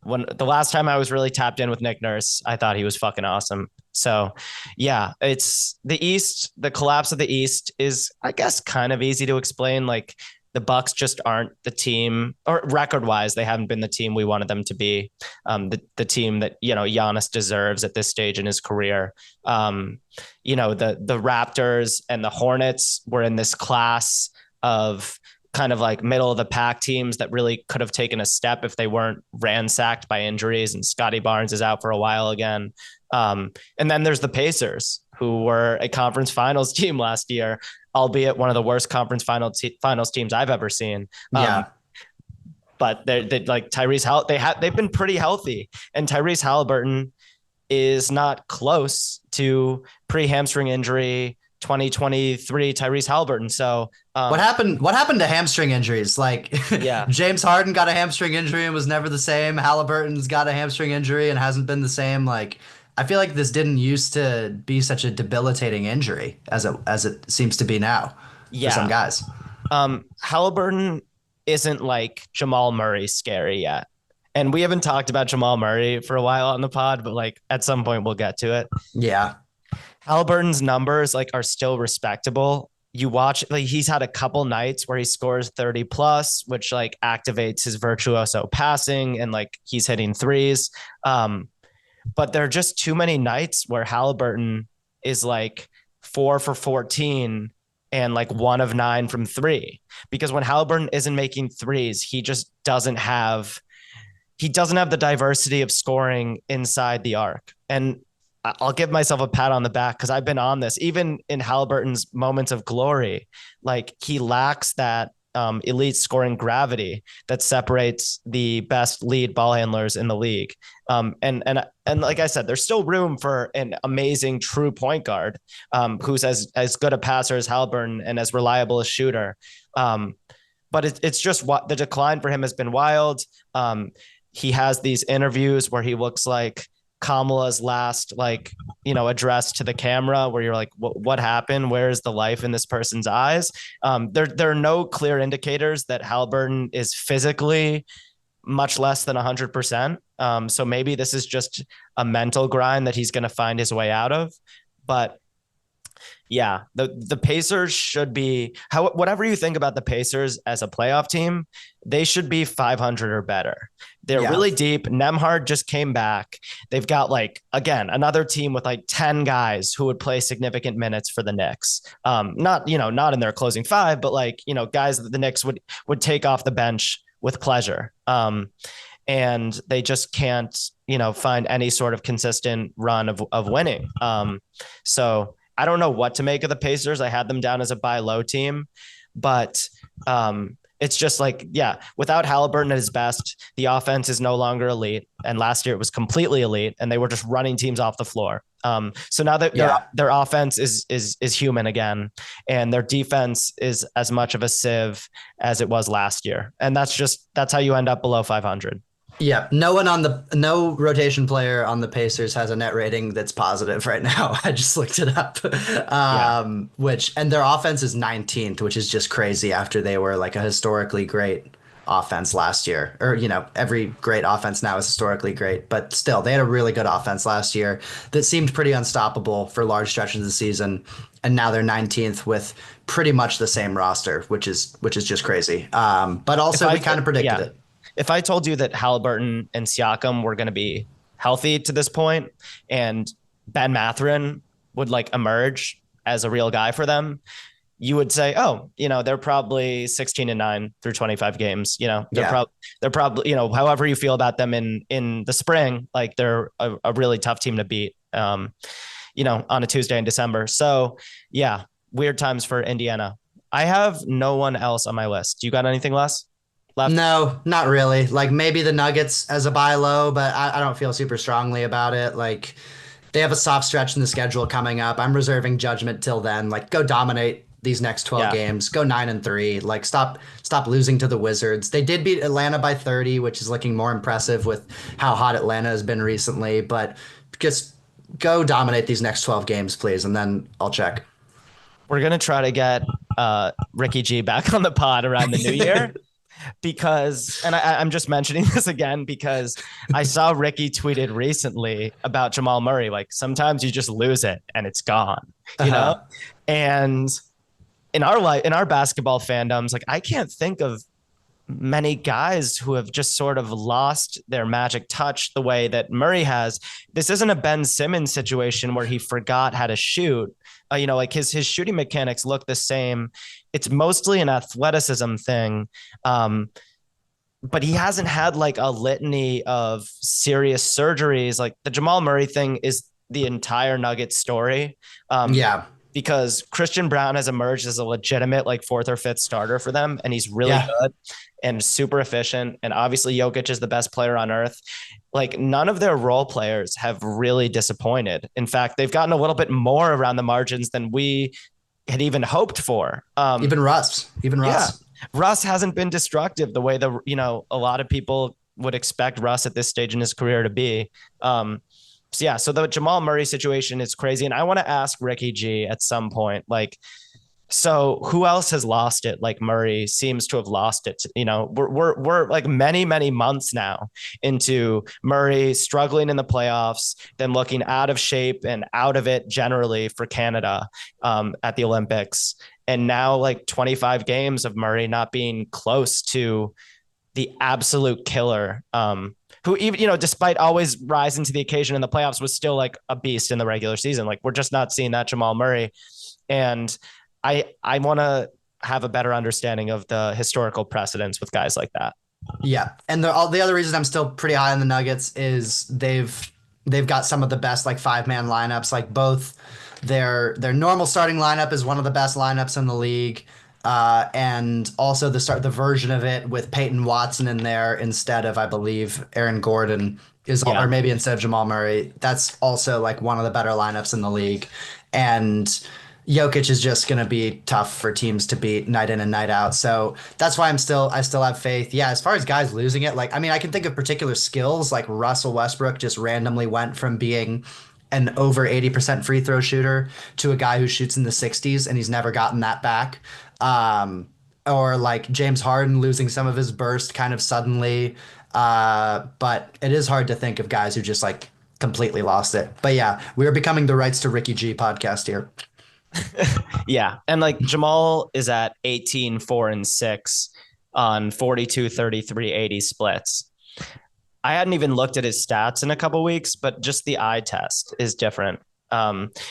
when the last time I was really tapped in with Nick Nurse, I thought he was fucking awesome. So yeah, it's the East. The collapse of the East is, I guess, kind of easy to explain. Like the Bucks just aren't the team, or record wise, they haven't been the team we wanted them to be. The team that, Giannis deserves at this stage in his career. The Raptors and the Hornets were in this class of kind of like middle of the pack teams that really could have taken a step if they weren't ransacked by injuries, and Scotty Barnes is out for a while again. And then there's the Pacers, who were a conference finals team last year, albeit one of the worst conference finals teams I've ever seen. Yeah. But they're like they've been pretty healthy, and Tyrese Halliburton is not close to pre-hamstring injury 2023 Tyrese Halliburton. So what happened to hamstring injuries? Like yeah, James Harden got a hamstring injury and was never the same. Halliburton's got a hamstring injury and hasn't been the same. Like I feel like this didn't used to be such a debilitating injury as it seems to be now for some guys. Halliburton isn't like Jamal Murray scary yet. And we haven't talked about Jamal Murray for a while on the pod, but like at some point we'll get to it. Yeah. Halliburton's numbers like are still respectable. You watch, like he's had a couple nights where he scores 30 plus, which like activates his virtuoso passing and like he's hitting threes. But there are just too many nights where Halliburton is like 4 for 14 and like 1 of 9 from 3. Because when Halliburton isn't making threes, he just doesn't have the diversity of scoring inside the arc. And I'll give myself a pat on the back because I've been on this, even in Halliburton's moments of glory. Like he lacks that elite scoring gravity that separates the best lead ball handlers in the league. And like I said, there's still room for an amazing true point guard who's as good a passer as Halliburton and as reliable a shooter. But it's just what the decline for him has been wild. He has these interviews where he looks like Kamala's last, like, address to the camera, where you're like, what happened? Where is the life in this person's eyes? There are no clear indicators that Halliburton is physically much less than 100%. So maybe this is just a mental grind that he's going to find his way out of. But yeah, the Pacers should be, whatever you think about the Pacers as a playoff team, they should be 500 or better. They're really deep. Nembhard just came back. They've got, like, again, another team with like 10 guys who would play significant minutes for the Knicks. Not in their closing five, but like, guys that the Knicks would take off the bench with pleasure. And they just can't, find any sort of consistent run of winning. So I don't know what to make of the Pacers. I had them down as a buy low team, but it's just like, yeah, without Halliburton at his best, the offense is no longer elite. And last year it was completely elite, and they were just running teams off the floor. So now that their offense is human again, and their defense is as much of a sieve as it was last year. And that's how you end up below 500. Yeah, no rotation player on the Pacers has a net rating that's positive right now. I just looked it up. And their offense is 19th, which is just crazy after they were like a historically great offense last year. Or, every great offense now is historically great, but still, they had a really good offense last year that seemed pretty unstoppable for large stretches of the season. And now they're 19th with pretty much the same roster, which is just crazy. But also we kind of predicted it. If I told you that Halliburton and Siakam were going to be healthy to this point, and Ben Mathurin would like emerge as a real guy for them, you would say, oh, they're probably 16-9 through 25 games. They're probably, however you feel about them in the spring, like they're a really tough team to beat, on a Tuesday in December. So yeah, weird times for Indiana. I have no one else on my list. Do you got anything left? No, not really. Like maybe the Nuggets as a buy low, but I don't feel super strongly about it. Like they have a soft stretch in the schedule coming up. I'm reserving judgment till then. Like go dominate these next 12 games. Go 9-3. Like stop losing to the Wizards. They did beat Atlanta by 30, which is looking more impressive with how hot Atlanta has been recently. But just go dominate these next 12 games, please, and then I'll check. We're gonna try to get Ricky G back on the pod around the new year. Because, and I'm just mentioning this again because I saw Ricky tweeted recently about Jamal Murray. Like sometimes you just lose it and it's gone, know? And in our basketball fandoms, like I can't think of many guys who have just sort of lost their magic touch the way that Murray has. This isn't a Ben Simmons situation where he forgot how to shoot. Like his shooting mechanics look the same. It's mostly an athleticism thing. But he hasn't had like a litany of serious surgeries. Like the Jamal Murray thing is the entire Nuggets story. Because Christian Brown has emerged as a legitimate like fourth or fifth starter for them. And he's really good and super efficient. And obviously Jokic is the best player on earth. Like none of their role players have really disappointed. In fact, they've gotten a little bit more around the margins than we had even hoped for. Even Russ. Russ hasn't been destructive the way a lot of people would expect Russ at this stage in his career to be. So the Jamal Murray situation is crazy. And I want to ask Ricky G at some point, like, so who else has lost it? Like Murray seems to have lost it. We're like many, many months now into Murray struggling in the playoffs, then looking out of shape and out of it generally for Canada at the Olympics. And now like 25 games of Murray not being close to the absolute killer, who even, despite always rising to the occasion in the playoffs, was still like a beast in the regular season. Like we're just not seeing that Jamal Murray. And I want to have a better understanding of the historical precedents with guys like that. Yeah. And the other reason I'm still pretty high on the Nuggets is they've got some of the best like 5-man lineups. Like both their normal starting lineup is one of the best lineups in the league. And also the version of it with Peyton Watson in there instead of, I believe, Aaron Gordon or Yeah. maybe instead of Jamal Murray. That's also like one of the better lineups in the league. And Jokic is just going to be tough for teams to beat night in and night out. So that's why I still have faith. Yeah, as far as guys losing it, like, I mean, I can think of particular skills like Russell Westbrook just randomly went from being an over 80% free throw shooter to a guy who shoots in the 60s and he's never gotten that back. Um, or like James Harden losing some of his burst kind of suddenly. But it is hard to think of guys who just like completely lost it. But yeah, we are becoming the Rights to Ricky G podcast here. Yeah. And like Jamal is at 18, 4, and 6 on 42, 33, 80 splits. I hadn't even looked at his stats in a couple weeks, but just the eye test is different.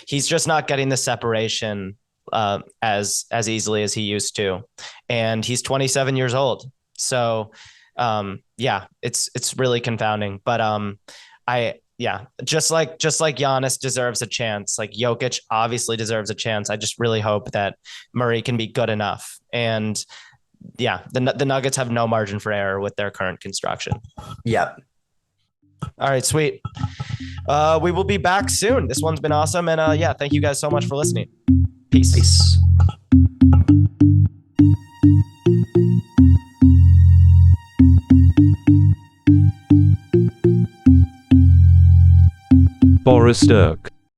He's just not getting the separation as easily as he used to, and he's 27 years old. So yeah, it's really confounding. But just like Giannis deserves a chance, like Jokic obviously deserves a chance. I just really hope that Murray can be good enough. And yeah, the Nuggets have no margin for error with their current construction. Yep. All right, sweet. We will be back soon. This one's been awesome. And yeah, thank you guys so much for listening. Peace. Peace. Boris Dirk.